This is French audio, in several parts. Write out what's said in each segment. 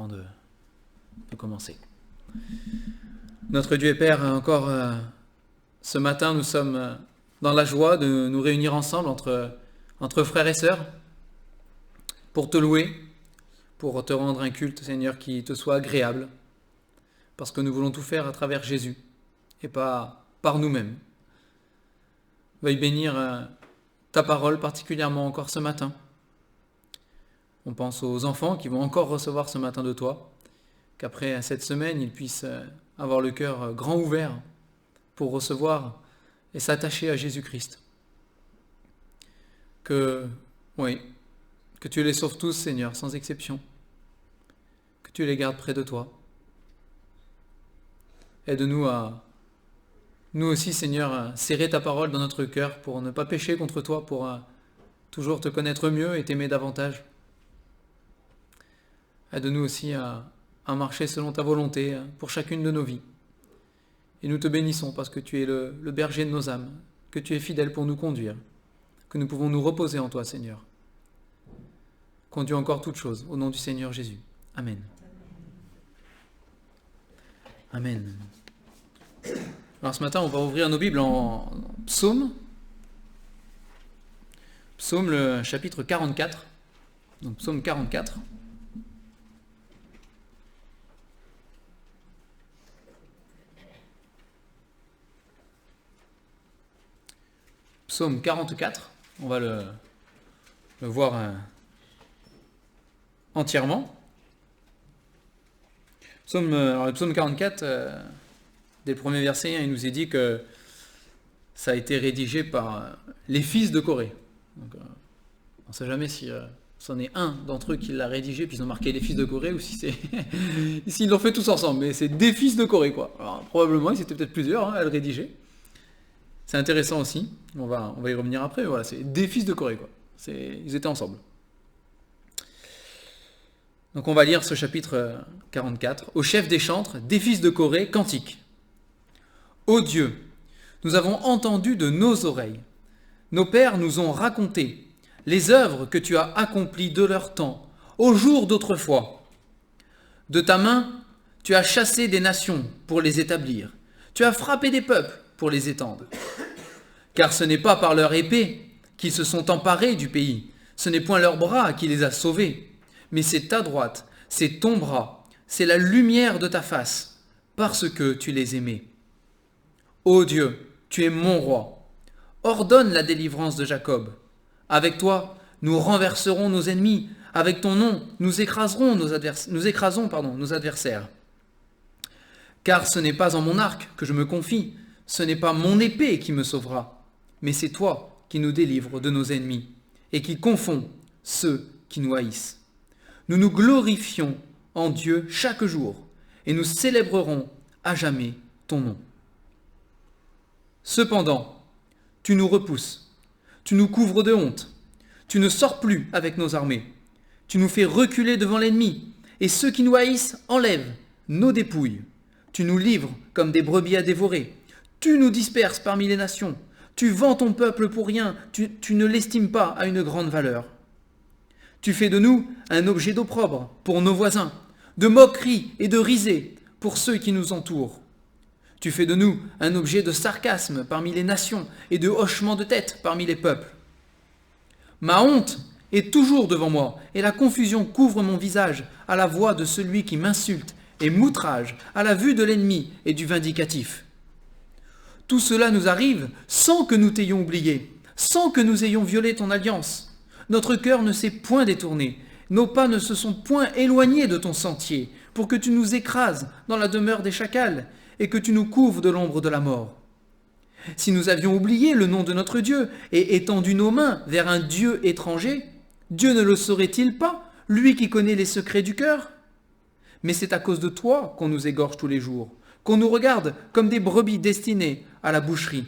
avant de commencer. Notre Dieu et Père, encore ce matin, nous sommes dans la joie de nous réunir ensemble entre frères et sœurs pour te louer, pour te rendre un culte, Seigneur, qui te soit agréable, parce que nous voulons tout faire à travers Jésus et pas par nous-mêmes. Veuille bénir ta parole particulièrement encore ce matin. On pense aux enfants qui vont encore recevoir ce matin de toi, qu'après cette semaine, ils puissent avoir le cœur grand ouvert pour recevoir et s'attacher à Jésus-Christ. Que tu les sauves tous, Seigneur, sans exception. Que tu les gardes près de toi. Aide-nous à, nous aussi, Seigneur, à serrer ta parole dans notre cœur pour ne pas pécher contre toi, pour toujours te connaître mieux et t'aimer davantage. Aide-nous aussi à marcher selon ta volonté pour chacune de nos vies. Et nous te bénissons parce que tu es le berger de nos âmes, que tu es fidèle pour nous conduire, que nous pouvons nous reposer en toi, Seigneur. Conduis encore toutes choses, au nom du Seigneur Jésus. Amen. Amen. Alors ce matin, on va ouvrir nos Bibles en Psaume. Psaume, le chapitre 44. Donc Psaume 44. Psaume 44, on va le voir entièrement. Le psaume 44, dès le premier verset, il nous est dit que ça a été rédigé par les fils de Corée. Donc, on ne sait jamais si c'en est un d'entre eux qui l'a rédigé, puis ils ont marqué les fils de Corée, ou si c'est s'ils l'ont fait tous ensemble, mais c'est des fils de Corée, quoi. Alors, probablement, ils étaient peut-être plusieurs à le rédiger. C'est intéressant aussi, on va y revenir après, mais voilà, c'est des fils de Corée, quoi. Ils étaient ensemble. Donc on va lire ce chapitre 44. Au chef des chantres, des fils de Corée, cantique. Ô Dieu, nous avons entendu de nos oreilles. Nos pères nous ont raconté les œuvres que tu as accomplies de leur temps, au jour d'autrefois. De ta main, tu as chassé des nations pour les établir. Tu as frappé des peuples pour les étendre. Car ce n'est pas par leur épée qu'ils se sont emparés du pays, ce n'est point leur bras qui les a sauvés, mais c'est ta droite, c'est ton bras, c'est la lumière de ta face, parce que tu les aimais. Ô Dieu, tu es mon roi, ordonne la délivrance de Jacob. Avec toi, nous renverserons nos ennemis, avec ton nom, nous écrasons nos adversaires. Car ce n'est pas en mon arc que je me confie, ce n'est pas mon épée qui me sauvera, mais c'est toi qui nous délivres de nos ennemis et qui confonds ceux qui nous haïssent. Nous nous glorifions en Dieu chaque jour et nous célébrerons à jamais ton nom. Cependant, tu nous repousses, tu nous couvres de honte, tu ne sors plus avec nos armées, tu nous fais reculer devant l'ennemi et ceux qui nous haïssent enlèvent nos dépouilles. Tu nous livres comme des brebis à dévorer. Tu nous disperses parmi les nations. Tu vends ton peuple pour rien. Tu ne l'estimes pas à une grande valeur. Tu fais de nous un objet d'opprobre pour nos voisins, de moquerie et de risée pour ceux qui nous entourent. Tu fais de nous un objet de sarcasme parmi les nations et de hochement de tête parmi les peuples. Ma honte est toujours devant moi et la confusion couvre mon visage à la voix de celui qui m'insulte et m'outrage à la vue de l'ennemi et du vindicatif. Tout cela nous arrive sans que nous t'ayons oublié, sans que nous ayons violé ton alliance. Notre cœur ne s'est point détourné, nos pas ne se sont point éloignés de ton sentier, pour que tu nous écrases dans la demeure des chacals et que tu nous couvres de l'ombre de la mort. Si nous avions oublié le nom de notre Dieu et étendu nos mains vers un Dieu étranger, Dieu ne le saurait-il pas, lui qui connaît les secrets du cœur ? Mais c'est à cause de toi qu'on nous égorge tous les jours, qu'on nous regarde comme des brebis destinées à la boucherie.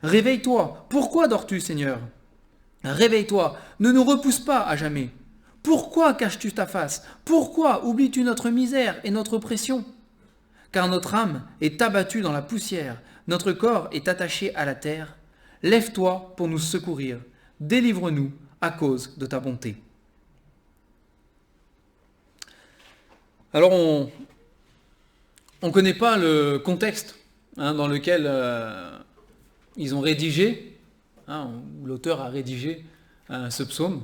Réveille-toi, pourquoi dors-tu, Seigneur ? Réveille-toi, ne nous repousse pas à jamais. Pourquoi caches-tu ta face ? Pourquoi oublies-tu notre misère et notre oppression ? Car notre âme est abattue dans la poussière, notre corps est attaché à la terre. Lève-toi pour nous secourir, délivre-nous à cause de ta bonté. Alors on ne connaît pas le contexte dans lequel ils ont rédigé, où l'auteur a rédigé ce psaume.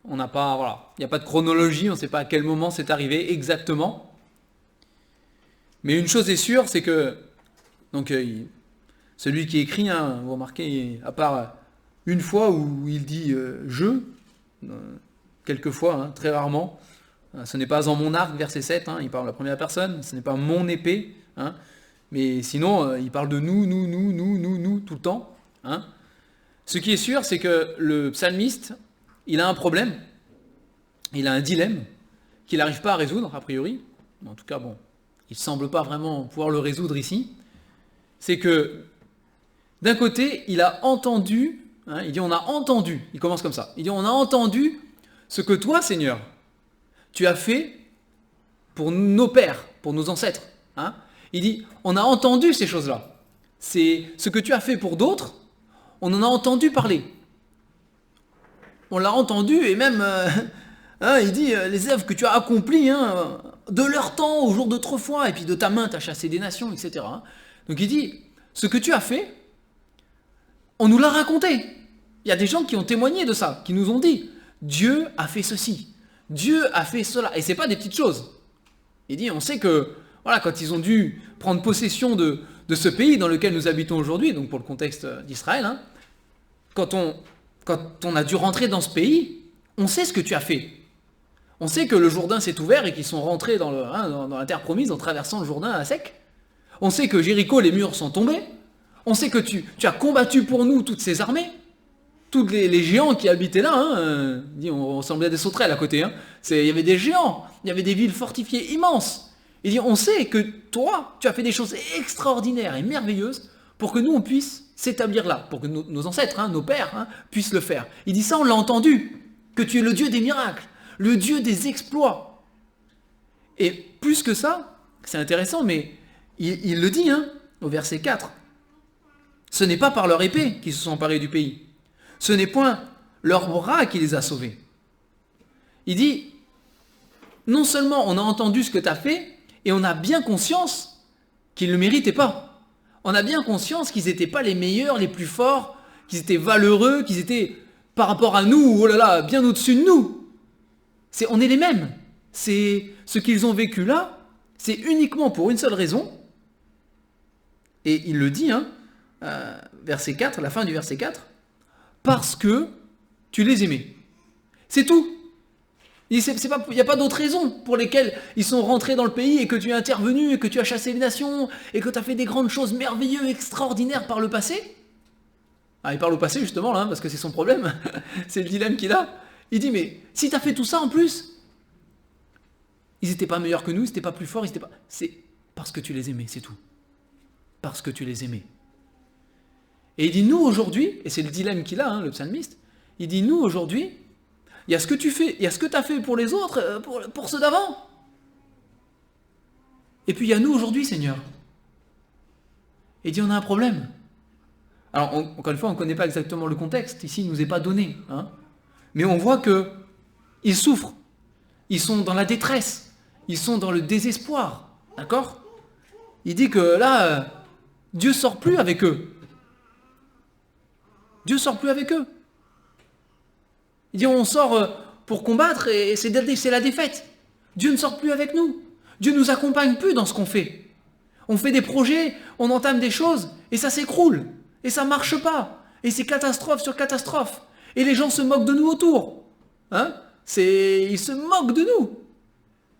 On n'a pas, voilà, il n'y a pas de chronologie, on ne sait pas à quel moment c'est arrivé exactement. Mais une chose est sûre, c'est que donc celui qui écrit, vous remarquez, à part une fois où il dit je, quelques fois, très rarement. Ce n'est pas en mon arc, verset 7, il parle à la première personne, ce n'est pas mon épée, mais sinon il parle de nous, tout le temps. Ce qui est sûr, c'est que le psalmiste, il a un problème, il a un dilemme qu'il n'arrive pas à résoudre, a priori. En tout cas, bon, il ne semble pas vraiment pouvoir le résoudre ici. C'est que, d'un côté, il a entendu, il dit on a entendu, il commence comme ça, il dit on a entendu ce que toi, Seigneur, tu as fait pour nos pères, pour nos ancêtres. Il dit on a entendu ces choses-là. C'est ce que tu as fait pour d'autres, on en a entendu parler. On l'a entendu et même, il dit les œuvres que tu as accomplies de leur temps au jour d'autrefois, et puis de ta main tu as chassé des nations, etc. Donc il dit ce que tu as fait, on nous l'a raconté. Il y a des gens qui ont témoigné de ça, qui nous ont dit Dieu a fait ceci, Dieu a fait cela, et c'est pas des petites choses. Il dit on sait que voilà, quand ils ont dû prendre possession de ce pays dans lequel nous habitons aujourd'hui, donc pour le contexte d'Israël, quand on a dû rentrer dans ce pays, on sait ce que tu as fait. On sait que le Jourdain s'est ouvert et qu'ils sont rentrés dans la terre promise en traversant le Jourdain à sec. On sait que Jéricho, les murs sont tombés. On sait que tu as combattu pour nous toutes ces armées. Tous les géants qui habitaient là, on ressemblait à des sauterelles à côté. Il y avait des géants, il y avait des villes fortifiées immenses. Il dit, on sait que toi, tu as fait des choses extraordinaires et merveilleuses pour que nous, on puisse s'établir là, pour que nos ancêtres, nos pères, puissent le faire. Il dit ça, on l'a entendu, que tu es le Dieu des miracles, le Dieu des exploits. Et plus que ça, c'est intéressant, mais il le dit au verset 4. Ce n'est pas par leur épée qu'ils se sont emparés du pays. Ce n'est point leur bras qui les a sauvés. Il dit, non seulement on a entendu ce que tu as fait, et on a bien conscience qu'ils ne le méritaient pas. On a bien conscience qu'ils n'étaient pas les meilleurs, les plus forts, qu'ils étaient valeureux, qu'ils étaient, par rapport à nous, oh là là, bien au-dessus de nous. On est les mêmes. C'est ce qu'ils ont vécu là, c'est uniquement pour une seule raison. Et il le dit, verset 4, la fin du verset 4, parce que tu les aimais. C'est tout. Il n'y a pas d'autre raison pour lesquelles ils sont rentrés dans le pays et que tu es intervenu et que tu as chassé les nations et que tu as fait des grandes choses merveilleuses, extraordinaires par le passé. Il parle au passé justement, là, parce que c'est son problème, c'est le dilemme qu'il a. Il dit, mais si tu as fait tout ça en plus, ils n'étaient pas meilleurs que nous, ils n'étaient pas plus forts, c'est parce que tu les aimais, c'est tout. Parce que tu les aimais. Et il dit, nous aujourd'hui, et c'est le dilemme qu'il a, le psalmiste, il dit, nous aujourd'hui, il y a ce que tu fais, il y a ce que tu as fait pour les autres, pour ceux d'avant. Et puis il y a nous aujourd'hui, Seigneur. Et il dit, on a un problème. Alors, encore une fois, on ne connaît pas exactement le contexte, ici, il ne nous est pas donné. Mais on voit qu'ils souffrent, ils sont dans la détresse, ils sont dans le désespoir. D'accord ? Il dit que là, Dieu ne sort plus avec eux. Dieu ne sort plus avec eux. Il dit on sort pour combattre et c'est la défaite. Dieu ne sort plus avec nous. Dieu ne nous accompagne plus dans ce qu'on fait. On fait des projets, on entame des choses et ça s'écroule. Et ça ne marche pas. Et c'est catastrophe sur catastrophe. Et les gens se moquent de nous autour. Ils se moquent de nous.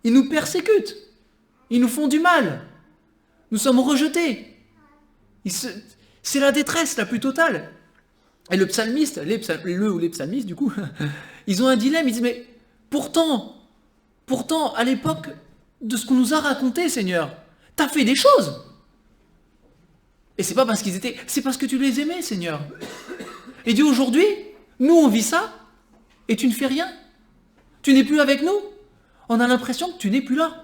Ils nous persécutent. Ils nous font du mal. Nous sommes rejetés. C'est la détresse la plus totale. Et le psalmiste, les psalmistes, du coup, ils ont un dilemme, ils disent, mais pourtant, à l'époque de ce qu'on nous a raconté, Seigneur, t'as fait des choses. Et c'est pas parce c'est parce que tu les aimais, Seigneur. Et dit aujourd'hui, nous on vit ça, et tu ne fais rien. Tu n'es plus avec nous. On a l'impression que tu n'es plus là.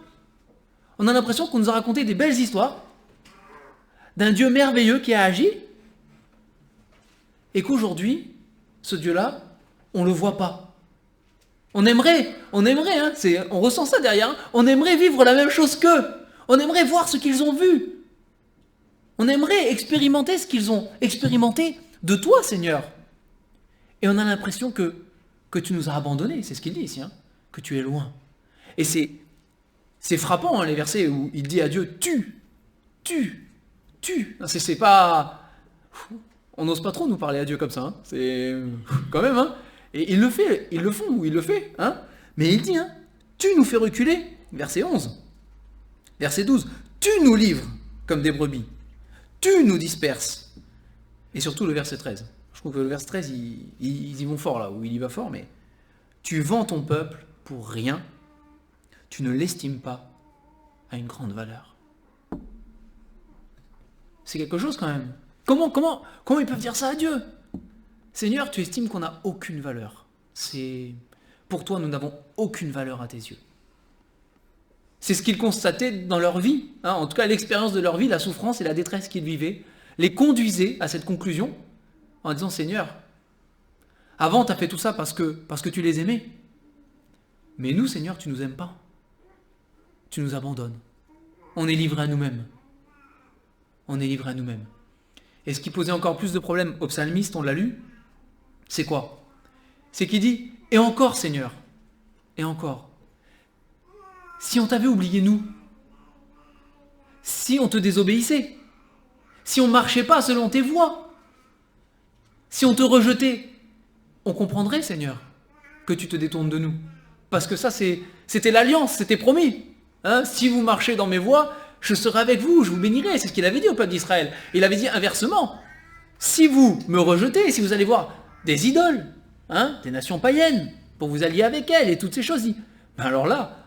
On a l'impression qu'on nous a raconté des belles histoires d'un Dieu merveilleux qui a agi, et qu'aujourd'hui, ce Dieu-là, on ne le voit pas. On aimerait, hein, on ressent ça derrière, hein, on aimerait vivre la même chose qu'eux. On aimerait voir ce qu'ils ont vu. On aimerait expérimenter ce qu'ils ont expérimenté de toi, Seigneur. Et on a l'impression que tu nous as abandonnés, c'est ce qu'il dit ici, hein, que tu es loin. Et c'est frappant, hein, les versets où il dit à Dieu, tu. C'est pas... On n'ose pas trop nous parler à Dieu comme ça, hein. C'est quand même, hein. Et il le fait, ils le font, ou il le fait, hein. Mais il dit, hein, tu nous fais reculer, verset 11. Verset 12, tu nous livres comme des brebis, tu nous disperses. Et surtout le verset 13. Je trouve que le verset 13, ils y vont fort là, où il y va fort, mais tu vends ton peuple pour rien, tu ne l'estimes pas à une grande valeur. C'est quelque chose quand même. Comment ils peuvent dire ça à Dieu? Seigneur, tu estimes qu'on n'a aucune valeur. Pour toi, nous n'avons aucune valeur à tes yeux. C'est ce qu'ils constataient dans leur vie, hein, en tout cas l'expérience de leur vie, la souffrance et la détresse qu'ils vivaient, les conduisaient à cette conclusion en disant, Seigneur, avant tu as fait tout ça parce que tu les aimais, mais nous, Seigneur, tu nous aimes pas. Tu nous abandonnes. On est livré à nous-mêmes. On est livré à nous-mêmes. Et ce qui posait encore plus de problèmes au psalmiste, on l'a lu, c'est quoi? C'est qu'il dit, et encore, Seigneur, et encore. Si on t'avait oublié, nous, si on te désobéissait, si on ne marchait pas selon tes voies, si on te rejetait, on comprendrait, Seigneur, que tu te détournes de nous. Parce que ça, c'était l'alliance, c'était promis. Hein, si vous marchez dans mes voies, je serai avec vous, je vous bénirai. C'est ce qu'il avait dit au peuple d'Israël. Il avait dit inversement. Si vous me rejetez, si vous allez voir des idoles, hein, des nations païennes, pour vous allier avec elles et toutes ces choses, ben alors là,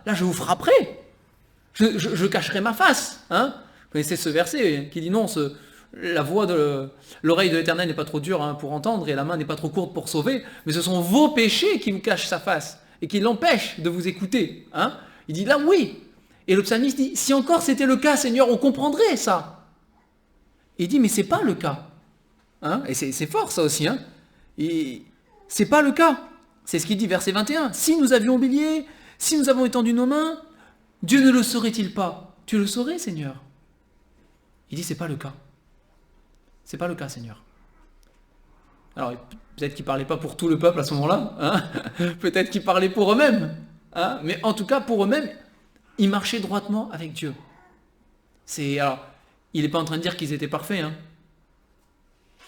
je vous frapperai. Je cacherai ma face. Hein. Vous connaissez ce verset qui dit non, l'oreille de l'Éternel n'est pas trop dure, hein, pour entendre et la main n'est pas trop courte pour sauver, mais ce sont vos péchés qui vous cachent sa face et qui l'empêchent de vous écouter. Hein. Il dit là oui. Et le psalmiste dit, si encore c'était le cas, Seigneur, on comprendrait ça. Il dit, mais c'est pas le cas. Hein. Et c'est fort ça aussi. Hein. Et c'est pas le cas. C'est ce qu'il dit, verset 21. Si nous avions oublié, si nous avons étendu nos mains, Dieu ne le saurait-il pas? Tu le saurais, Seigneur. Il dit, c'est pas le cas. C'est pas le cas, Seigneur. Alors, peut-être qu'il parlait pas pour tout le peuple à ce moment-là. Hein. Peut-être qu'il parlait pour eux-mêmes. Hein. Mais en tout cas, pour eux-mêmes, ils marchaient droitement avec Dieu. Alors, il n'est pas en train de dire qu'ils étaient parfaits. Hein.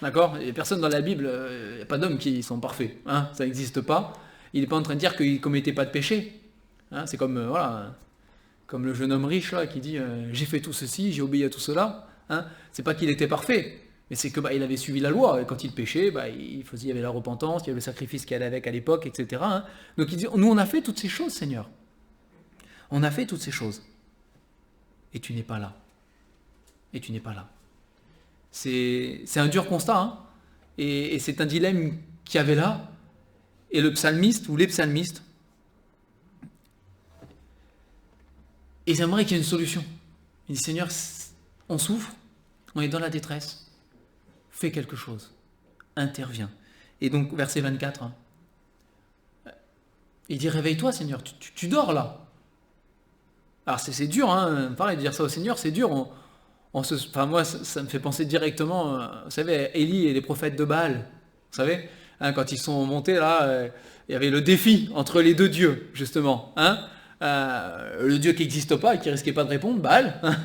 D'accord? Il n'y a personne dans la Bible, il n'y a pas d'hommes qui sont parfaits. Hein. Ça n'existe pas. Il n'est pas en train de dire qu'ils ne commettaient pas de péché. Hein. C'est comme, comme le jeune homme riche là, qui dit j'ai fait tout ceci, j'ai obéi à tout cela. Hein. C'est pas qu'il était parfait, mais c'est que il avait suivi la loi. Et quand il péchait, il y avait la repentance, il y avait le sacrifice qui allait avec à l'époque, etc. Hein. Donc il dit, nous on a fait toutes ces choses, Seigneur. On a fait toutes ces choses. Et tu n'es pas là. Et tu n'es pas là. C'est un dur constat. Hein. Et c'est un dilemme qu'il y avait là. Et le psalmiste, ou les psalmistes, ils aimeraient qu'il y ait une solution. Il dit, Seigneur, on souffre, on est dans la détresse. Fais quelque chose. Interviens. Et donc, verset 24, hein, il dit, réveille-toi, Seigneur, tu dors là. Alors c'est dur, hein, pareil, de dire ça au Seigneur, c'est dur. Moi, ça me fait penser directement, vous savez, Élie et les prophètes de Baal. Vous savez, hein, quand ils sont montés là, il y avait le défi entre les deux dieux, justement. Hein, le Dieu qui n'existe pas et qui risquait pas de répondre, Baal. Hein,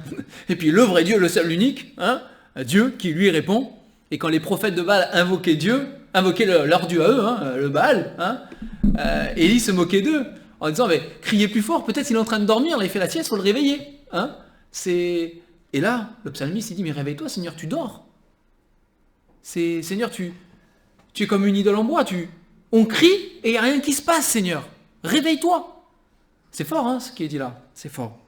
et puis le vrai Dieu, le seul, l'unique, hein, Dieu qui lui répond. Et quand les prophètes de Baal invoquaient Dieu, invoquaient leur Dieu à eux, hein, le Baal, hein, Élie se moquait d'eux. En disant, mais criez plus fort, peut-être il est en train de dormir, là, il fait la sieste, il faut le réveiller. Hein. Et là, le psalmiste, il dit, mais réveille-toi, Seigneur, tu dors. Seigneur, tu es comme une idole en bois, on crie et il n'y a rien qui se passe, Seigneur. Réveille-toi. C'est fort, hein, ce qui est dit là, c'est fort.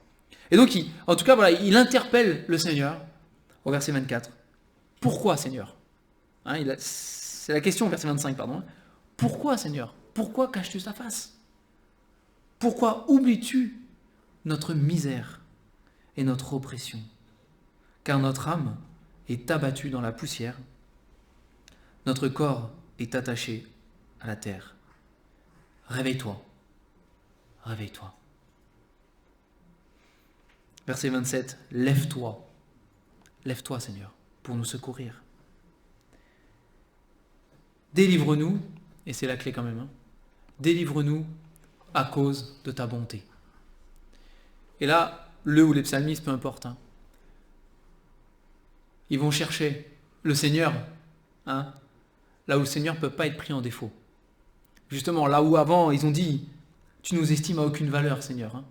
Et donc, en tout cas, voilà, il interpelle le Seigneur, au verset 24. Pourquoi, Seigneur? Hein, c'est la question, au verset 25, pardon. Pourquoi, Seigneur? Pourquoi caches-tu ta face? Pourquoi oublies-tu notre misère et notre oppression? Car notre âme est abattue dans la poussière, notre corps est attaché à la terre. réveille-toi. Réveille-toi. Verset 27, lève-toi. Lève-toi, Seigneur, pour nous secourir. Délivre-nous, et c'est la clé quand même, délivre-nous à cause de ta bonté. Et là, le ou les psalmistes, peu importe, ils vont chercher le Seigneur, là où le Seigneur ne peut pas être pris en défaut. Justement, là où avant, ils ont dit, tu nous estimes à aucune valeur, Seigneur.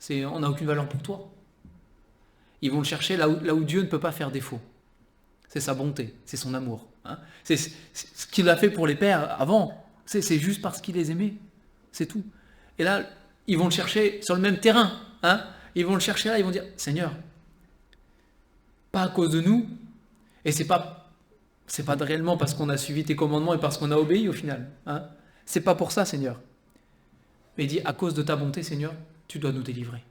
On n'a aucune valeur pour toi. Ils vont le chercher là où Dieu ne peut pas faire défaut. C'est sa bonté, c'est son amour. C'est ce qu'il a fait pour les pères avant. C'est juste parce qu'il les aimait. C'est tout. Et là, ils vont le chercher sur le même terrain. Ils vont le chercher là, ils vont dire, Seigneur, pas à cause de nous, et c'est pas réellement parce qu'on a suivi tes commandements et parce qu'on a obéi au final. C'est pas pour ça, Seigneur. Mais il dit, à cause de ta bonté, Seigneur, tu dois nous délivrer.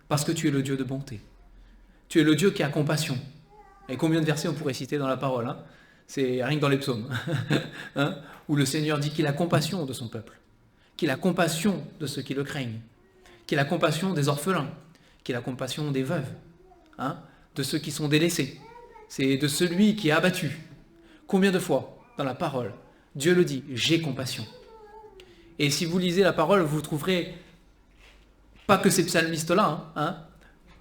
Parce que tu es le Dieu de bonté. Tu es le Dieu qui a compassion. Et combien de versets on pourrait citer dans la parole, C'est rien que dans les psaumes. Où le Seigneur dit qu'il a compassion de son peuple. Qu'il a compassion de ceux qui le craignent. Qu'il a compassion des orphelins. Qu'il a compassion des veuves. De ceux qui sont délaissés. C'est de celui qui est abattu. Combien de fois, dans la parole, Dieu le dit, j'ai compassion. Et si vous lisez la parole, vous trouverez pas que ces psalmistes-là,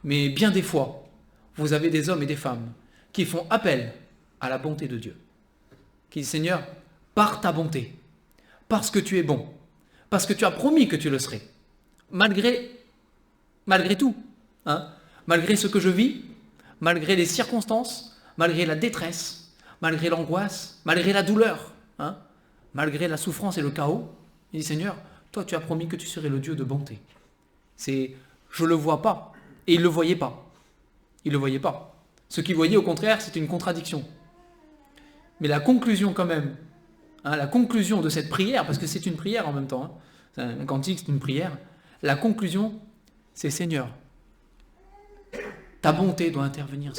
mais bien des fois, vous avez des hommes et des femmes qui font appel à la bonté de Dieu. Qui disent, Seigneur, par ta bonté, parce que tu es bon, parce que tu as promis que tu le serais, malgré tout, malgré ce que je vis, malgré les circonstances, malgré la détresse, malgré l'angoisse, malgré la douleur, malgré la souffrance et le chaos, il dit, Seigneur, toi tu as promis que tu serais le Dieu de bonté. Je ne le vois pas, et il ne le voyait pas. Il ne le voyait pas. Ce qu'il voyait, au contraire, c'était une contradiction. Mais la conclusion quand même, la conclusion de cette prière, parce que c'est une prière en même temps, c'est un cantique, c'est une prière, la conclusion, c'est Seigneur, ta bonté doit intervenir,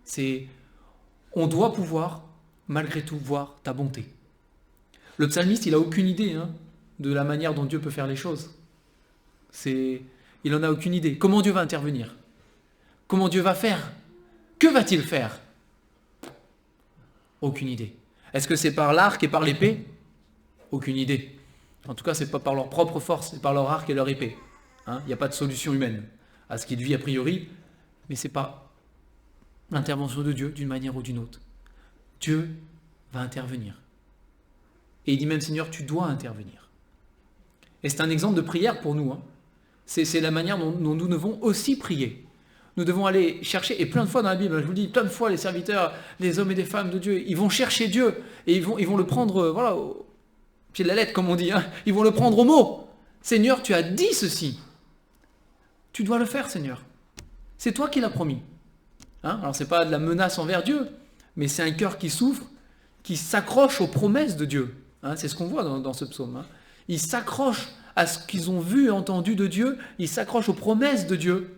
Seigneur. On doit pouvoir, malgré tout, voir ta bonté. Le psalmiste, il n'a aucune idée de la manière dont Dieu peut faire les choses. Il n'en a aucune idée. Comment Dieu va intervenir? Comment Dieu va faire? Que va-t-il faire? Aucune idée. Est-ce que c'est par l'arc et par l'épée? Aucune idée. En tout cas, c'est pas par leur propre force, c'est par leur arc et leur épée. Il n'y a pas de solution humaine à ce qu'il vit a priori, mais c'est pas l'intervention de Dieu d'une manière ou d'une autre. Dieu va intervenir. Et il dit même, Seigneur, tu dois intervenir. Et c'est un exemple de prière pour nous. C'est la manière dont nous devons aussi prier. Nous devons aller chercher, et plein de fois dans la Bible, je vous le dis, plein de fois les serviteurs, les hommes et les femmes de Dieu, ils vont chercher Dieu, et ils vont le prendre, au pied de la lettre, comme on dit, ils vont le prendre au mot. Seigneur, tu as dit ceci. Tu dois le faire, Seigneur. C'est toi qui l'as promis. Alors c'est pas de la menace envers Dieu, mais c'est un cœur qui souffre, qui s'accroche aux promesses de Dieu. C'est ce qu'on voit dans ce psaume. Ils s'accrochent à ce qu'ils ont vu et entendu de Dieu, ils s'accrochent aux promesses de Dieu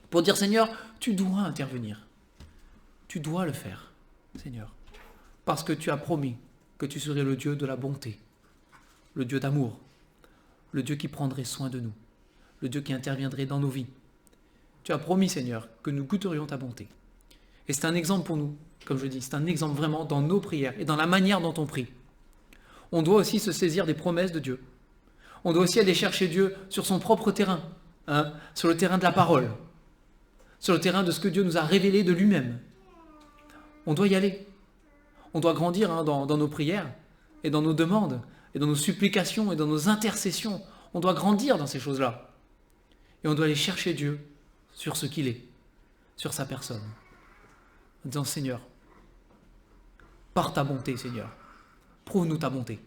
pour dire, Seigneur, tu dois intervenir. Tu dois le faire, Seigneur. Parce que tu as promis que tu serais le Dieu de la bonté, le Dieu d'amour, le Dieu qui prendrait soin de nous, le Dieu qui interviendrait dans nos vies. Tu as promis, Seigneur, que nous goûterions ta bonté. Et c'est un exemple pour nous, comme je dis, c'est un exemple vraiment dans nos prières et dans la manière dont on prie. On doit aussi se saisir des promesses de Dieu. On doit aussi aller chercher Dieu sur son propre terrain, sur le terrain de la parole, sur le terrain de ce que Dieu nous a révélé de lui-même. On doit y aller. On doit grandir dans nos prières et dans nos demandes et dans nos supplications et dans nos intercessions. On doit grandir dans ces choses-là. Et on doit aller chercher Dieu sur ce qu'il est, sur sa personne. En disant, Seigneur, par ta bonté, Seigneur, prouve-nous ta bonté.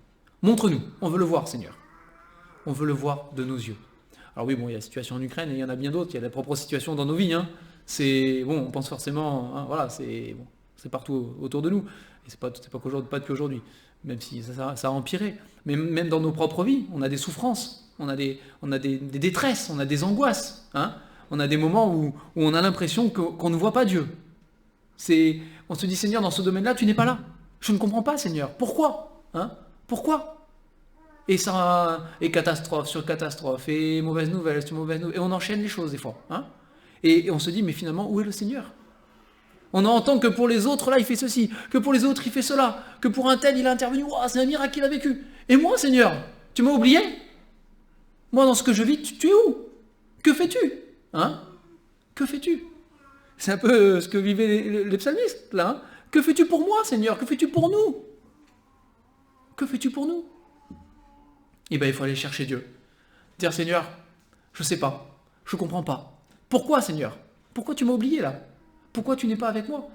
Montre-nous, on veut le voir, Seigneur. On veut le voir de nos yeux. Alors oui, il y a la situation en Ukraine et il y en a bien d'autres, il y a la propre situation dans nos vies. On pense forcément, c'est partout autour de nous. Et c'est pas depuis aujourd'hui, même si ça a empiré. Mais même dans nos propres vies, on a des souffrances, on a des détresses, on a des angoisses. On a des moments où on a l'impression qu'on ne voit pas Dieu. On se dit, Seigneur, dans ce domaine-là, tu n'es pas là. Je ne comprends pas, Seigneur. Pourquoi? Pourquoi? Et ça, et catastrophe sur catastrophe, et mauvaise nouvelle sur mauvaise nouvelle, et on enchaîne les choses des fois. Hein. Et on se dit, mais finalement, où est le Seigneur? On entend que pour les autres, là, il fait ceci, que pour les autres, il fait cela, que pour un tel, il a intervenu, wow, c'est un miracle qu'il a vécu. Et moi, Seigneur, tu m'as oublié? Moi, dans ce que je vis, tu es où? Que fais-tu? Hein? Que fais-tu? C'est un peu ce que vivaient les psalmistes, là. Hein. Que fais-tu pour moi, Seigneur? Que fais-tu pour nous? Que fais-tu pour nous? Eh bien, il faut aller chercher Dieu. Dire, Seigneur, je ne sais pas, je ne comprends pas. Pourquoi, Seigneur? Pourquoi tu m'as oublié, là? Pourquoi tu n'es pas avec moi?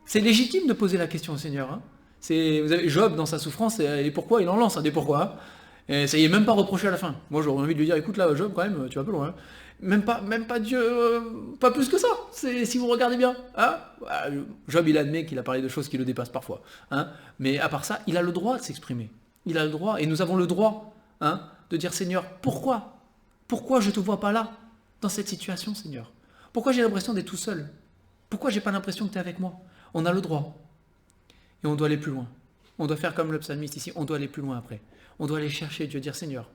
C'est légitime de poser la question au Seigneur. Hein. Vous avez Job, dans sa souffrance, et pourquoi il en lance des pourquoi. Hein. Et ça y est même pas reproché à la fin. Moi, j'aurais envie de lui dire, écoute là, Job, quand même, tu vas un peu loin. Hein. Même pas Dieu, pas plus que ça, si vous regardez bien. Hein. Job, il admet qu'il a parlé de choses qui le dépassent parfois. Hein. Mais à part ça, il a le droit de s'exprimer. Il a le droit, et nous avons le droit de dire, Seigneur, pourquoi? Pourquoi je ne te vois pas là, dans cette situation, Seigneur? Pourquoi j'ai l'impression d'être tout seul? Pourquoi j'ai pas l'impression que tu es avec moi? On a le droit. Et on doit aller plus loin. On doit faire comme le psalmiste ici, on doit aller plus loin après. On doit aller chercher Dieu, dire, Seigneur,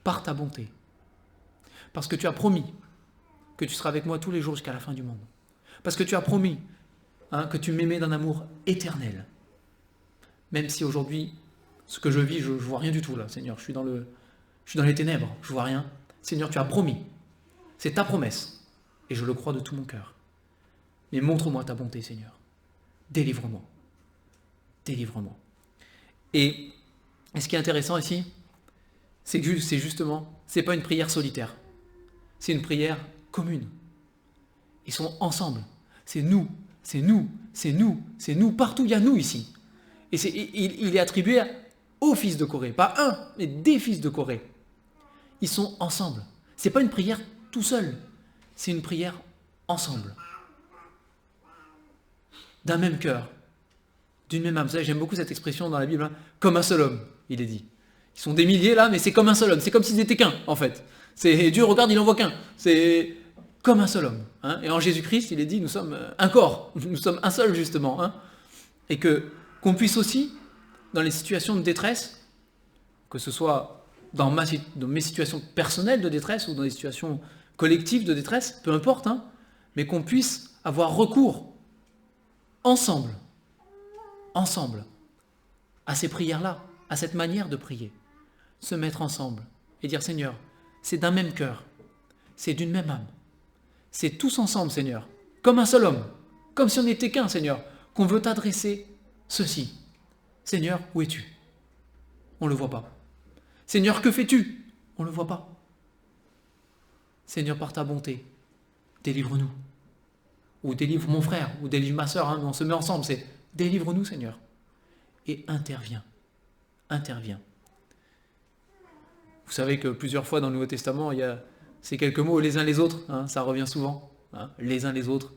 par ta bonté, parce que tu as promis que tu seras avec moi tous les jours jusqu'à la fin du monde. Parce que tu as promis que tu m'aimais d'un amour éternel. Même si aujourd'hui, ce que je vis, je ne vois rien du tout là, Seigneur. Je suis dans les ténèbres, je ne vois rien. Seigneur, tu as promis. C'est ta promesse. Et je le crois de tout mon cœur. Mais montre-moi ta bonté, Seigneur. Délivre-moi. Délivre-moi. Et ce qui est intéressant ici, c'est que c'est justement, c'est pas une prière solitaire. C'est une prière commune. Ils sont ensemble. C'est nous, c'est nous, c'est nous, c'est nous. Partout, il y a nous ici. Et il est attribué aux fils de Corée. Pas un, mais des fils de Corée. Ils sont ensemble. C'est pas une prière tout seul. C'est une prière ensemble. D'un même cœur. D'une même âme. Vous savez, j'aime beaucoup cette expression dans la Bible. Hein, comme un seul homme, il est dit. Ils sont des milliers là, mais c'est comme un seul homme. C'est comme s'ils n'étaient qu'un, en fait. Dieu regarde, il n'en voit qu'un. C'est comme un seul homme. Hein. Et en Jésus-Christ, il est dit, nous sommes un corps. Nous sommes un seul, justement. Hein. Et qu'on puisse aussi, dans les situations de détresse, que ce soit dans mes situations personnelles de détresse ou dans des situations collectives de détresse, peu importe, hein, mais qu'on puisse avoir recours ensemble, à ces prières-là, à cette manière de prier, se mettre ensemble et dire, Seigneur, c'est d'un même cœur, c'est d'une même âme, c'est tous ensemble, Seigneur, comme un seul homme, comme si on n'était qu'un, Seigneur, qu'on veut t'adresser ceci. Seigneur, où es-tu? On ne le voit pas. Seigneur, que fais-tu? On ne le voit pas. Seigneur, par ta bonté, délivre-nous. Ou délivre mon frère, ou délivre ma soeur, hein, on se met ensemble, c'est délivre-nous, Seigneur. Et interviens. Interviens. Vous savez que plusieurs fois dans le Nouveau Testament, il y a ces quelques mots, les uns les autres, hein, ça revient souvent, hein, les uns les autres,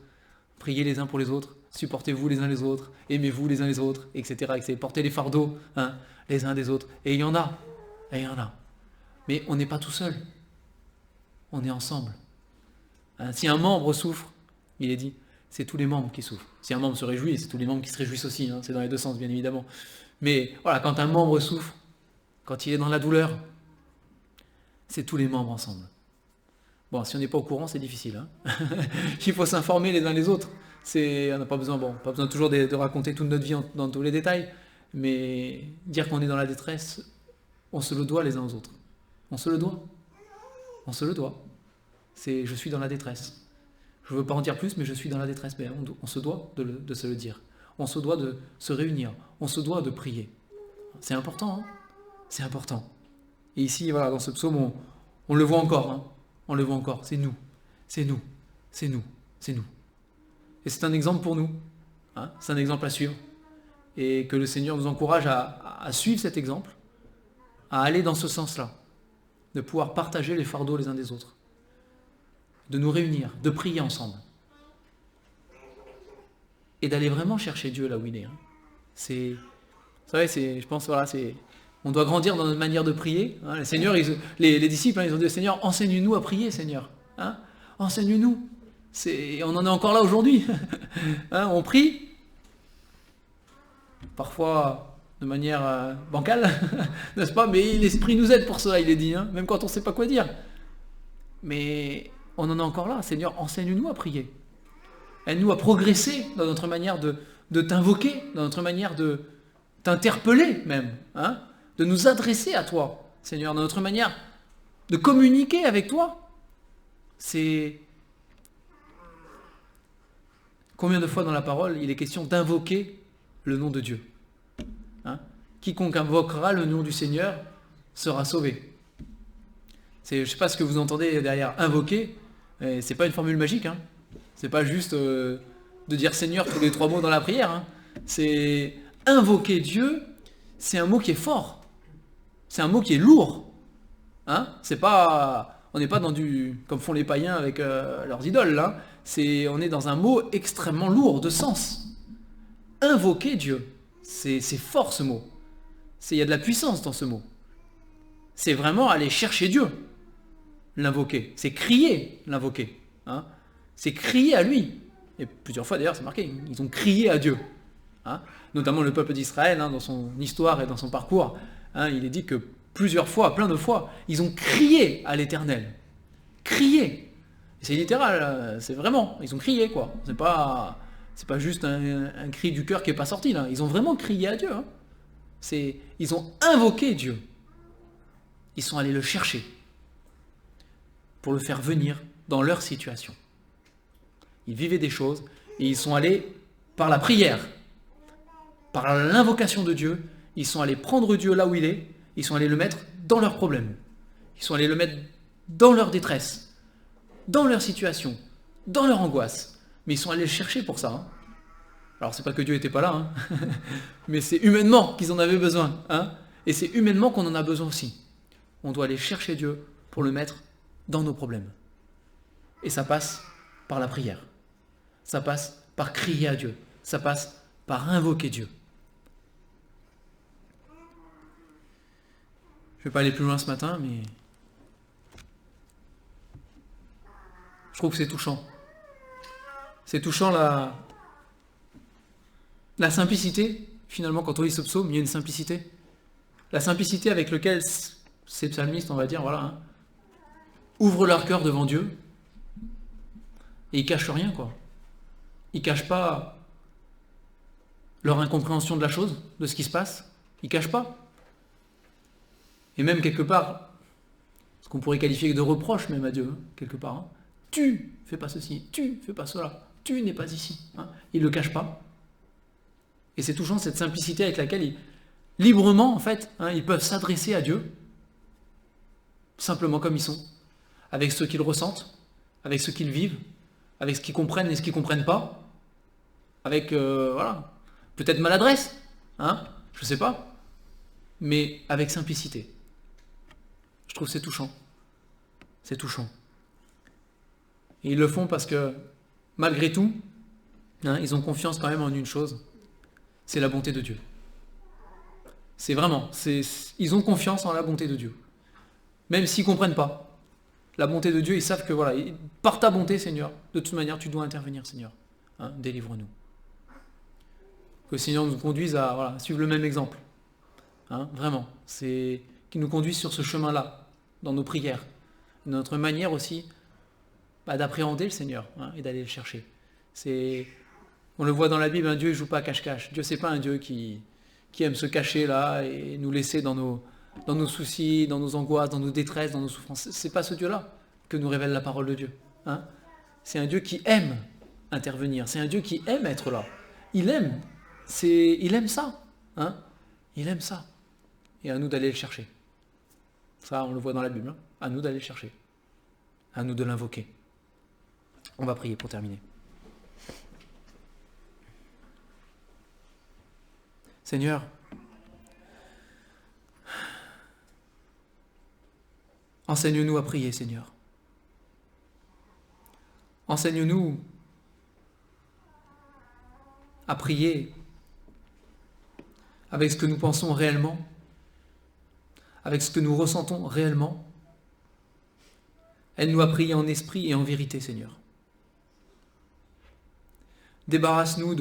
priez les uns pour les autres, supportez-vous les uns les autres, aimez-vous les uns les autres, etc. Portez les fardeaux hein, les uns des autres. Et il y en a, Mais on n'est pas tout seul, on est ensemble. Hein, si un membre souffre, il est dit, c'est tous les membres qui souffrent. Si un membre se réjouit, c'est tous les membres qui se réjouissent aussi, hein, c'est dans les deux sens bien évidemment. Mais voilà, quand un membre souffre, quand il est dans la douleur, c'est tous les membres ensemble. Bon, si on n'est pas au courant, c'est difficile. Hein. Il faut s'informer les uns les autres. On n'a pas besoin toujours de raconter toute notre vie dans tous les détails, mais dire qu'on est dans la détresse, on se le doit les uns aux autres. On se le doit. On se le doit. C'est je suis dans la détresse. Je ne veux pas en dire plus, mais je suis dans la détresse. Mais on se doit de se le dire. On se doit de se réunir. On se doit de prier. C'est important. Hein, c'est important. Et ici, voilà, dans ce psaume, on le voit encore. Hein. On le voit encore. C'est nous. C'est nous. C'est nous. C'est nous. Et c'est un exemple pour nous. Hein. C'est un exemple à suivre. Et que le Seigneur nous encourage à suivre cet exemple, à aller dans ce sens-là, de pouvoir partager les fardeaux les uns des autres, de nous réunir, de prier ensemble, et d'aller vraiment chercher Dieu là où il est. Hein. Vous savez, je pense, voilà, on doit grandir dans notre manière de prier. Hein. Le Seigneur, les disciples, hein, ils ont dit, Seigneur, enseigne-nous à prier, Seigneur. Hein. Enseigne-nous. On en est encore là aujourd'hui. Hein, on prie. Parfois, de manière bancale, n'est-ce pas? Mais l'Esprit nous aide pour cela, il est dit, hein, même quand on ne sait pas quoi dire. Mais on en est encore là. Seigneur, enseigne-nous à prier. Aide-nous à progresser dans notre manière de t'invoquer, dans notre manière de t'interpeller même, hein, de nous adresser à toi, Seigneur, dans notre manière de communiquer avec toi. C'est... Combien de fois dans la parole, il est question d'invoquer le nom de Dieu, hein? Quiconque invoquera le nom du Seigneur sera sauvé. Je ne sais pas ce que vous entendez derrière invoquer, c'est pas une formule magique, hein. C'est pas juste de dire Seigneur tous les 3 mots dans la prière, hein. C'est invoquer Dieu, c'est un mot qui est fort, c'est un mot qui est lourd, hein. C'est pas, on n'est pas dans du comme font les païens avec leurs idoles, là. On est dans un mot extrêmement lourd de sens. Invoquer Dieu, c'est fort ce mot. Il y a de la puissance dans ce mot. C'est vraiment aller chercher Dieu, l'invoquer. C'est crier, l'invoquer, hein. C'est crier à lui. Et plusieurs fois d'ailleurs c'est marqué, ils ont crié à Dieu, hein. Notamment le peuple d'Israël, hein, dans son histoire et dans son parcours, hein, il est dit que plusieurs fois, plein de fois, ils ont crié à l'Éternel. Crié. C'est littéral, c'est vraiment, ils ont crié quoi. C'est pas juste un cri du cœur qui n'est pas sorti là. Ils ont vraiment crié à Dieu, hein. Ils ont invoqué Dieu. Ils sont allés le chercher pour le faire venir dans leur situation. Ils vivaient des choses et ils sont allés par la prière, par l'invocation de Dieu, ils sont allés prendre Dieu là où il est, ils sont allés le mettre dans leurs problèmes, ils sont allés le mettre dans leur détresse, dans leur situation, dans leur angoisse. Mais ils sont allés le chercher pour ça, hein. Alors c'est pas que Dieu n'était pas là, hein. Mais c'est humainement qu'ils en avaient besoin, hein. Et c'est humainement qu'on en a besoin aussi. On doit aller chercher Dieu pour le mettre dans nos problèmes. Et ça passe par la prière. Ça passe par crier à Dieu. Ça passe par invoquer Dieu. Je ne vais pas aller plus loin ce matin, mais je trouve que c'est touchant. C'est touchant la simplicité, finalement, quand on lit ce psaume, il y a une simplicité. La simplicité avec laquelle ces psalmistes, on va dire, voilà, hein, ouvrent leur cœur devant Dieu et ils cachent rien, quoi. Ils cachent pas leur incompréhension de la chose, de ce qui se passe. Ils cachent pas. Et même quelque part, ce qu'on pourrait qualifier de reproche même à Dieu, hein, quelque part. Hein. Tu fais pas ceci, tu fais pas cela, tu n'es pas ici. Hein. Ils le cachent pas. Et c'est touchant cette simplicité avec laquelle librement, en fait, hein, ils peuvent s'adresser à Dieu, simplement comme ils sont, avec ce qu'ils ressentent, avec ce qu'ils vivent, avec ce qu'ils comprennent et ce qu'ils ne comprennent pas, avec, voilà, peut-être maladresse, hein, je ne sais pas, mais avec simplicité. Je trouve que c'est touchant. C'est touchant. Et ils le font parce que, malgré tout, hein, ils ont confiance quand même en une chose, c'est la bonté de Dieu. C'est vraiment, ils ont confiance en la bonté de Dieu. Même s'ils ne comprennent pas la bonté de Dieu, ils savent que voilà, par ta bonté, Seigneur, de toute manière, tu dois intervenir, Seigneur. Hein, délivre-nous. Que le Seigneur nous conduise à voilà, suivre le même exemple. Hein, vraiment. C'est qu'il nous conduise sur ce chemin-là, dans nos prières. Notre manière aussi d'appréhender le Seigneur, hein, et d'aller le chercher. On le voit dans la Bible, un Dieu ne joue pas à cache-cache. Dieu, c'est pas un Dieu qui aime se cacher là et nous laisser dans nos soucis, dans nos angoisses, dans nos détresses, dans nos souffrances. C'est pas ce Dieu-là que nous révèle la parole de Dieu. Hein. C'est un Dieu qui aime intervenir. C'est un Dieu qui aime être là. Il aime. Il aime ça. Hein. Il aime ça. Et à nous d'aller le chercher. Ça, on le voit dans la Bible. Hein. À nous d'aller le chercher. À nous de l'invoquer. On va prier pour terminer. Seigneur, enseigne-nous à prier, Seigneur. Enseigne-nous à prier avec ce que nous pensons réellement, avec ce que nous ressentons réellement. Aide-nous à prier en esprit et en vérité, Seigneur. Débarrasse-nous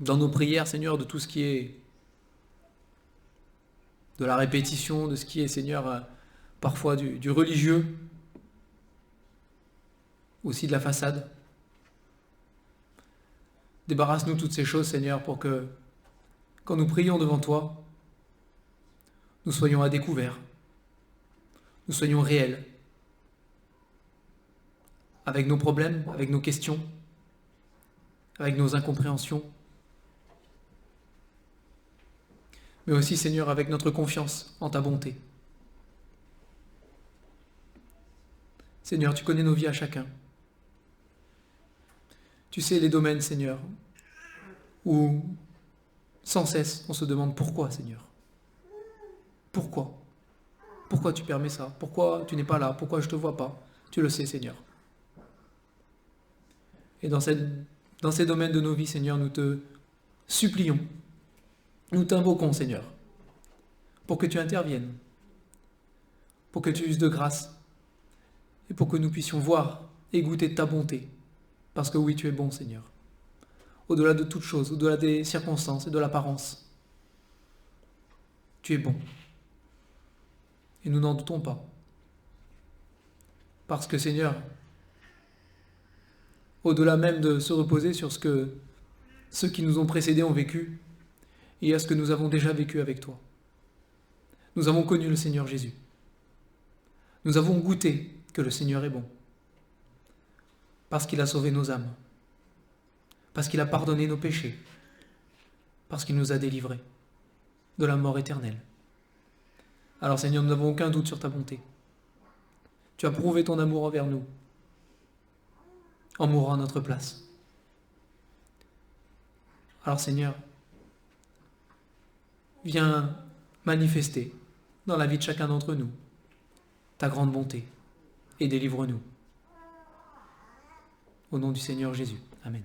dans nos prières, Seigneur, de tout ce qui est de la répétition, de ce qui est, Seigneur, parfois du religieux, aussi de la façade. Débarrasse-nous de toutes ces choses, Seigneur, pour que, quand nous prions devant toi, nous soyons à découvert, nous soyons réels, avec nos problèmes, avec nos questions, avec nos incompréhensions, mais aussi, Seigneur, avec notre confiance en ta bonté. Seigneur, tu connais nos vies à chacun. Tu sais les domaines, Seigneur, où sans cesse on se demande pourquoi, Seigneur. Pourquoi? Pourquoi tu permets ça? Pourquoi tu n'es pas là? Pourquoi je ne te vois pas? Tu le sais, Seigneur. Et dans ces domaines de nos vies, Seigneur, nous te supplions, nous t'invoquons, Seigneur, pour que tu interviennes, pour que tu uses de grâce, et pour que nous puissions voir et goûter de ta bonté. Parce que oui, tu es bon, Seigneur. Au-delà de toute chose, au-delà des circonstances et de l'apparence, tu es bon. Et nous n'en doutons pas. Parce que, Seigneur, au-delà même de se reposer sur ce que ceux qui nous ont précédés ont vécu, et à ce que nous avons déjà vécu avec toi. Nous avons connu le Seigneur Jésus. Nous avons goûté que le Seigneur est bon. Parce qu'il a sauvé nos âmes. Parce qu'il a pardonné nos péchés. Parce qu'il nous a délivrés de la mort éternelle. Alors Seigneur, nous n'avons aucun doute sur ta bonté. Tu as prouvé ton amour envers nous en mourant à notre place. Alors Seigneur, viens manifester dans la vie de chacun d'entre nous ta grande bonté et délivre-nous. Au nom du Seigneur Jésus. Amen.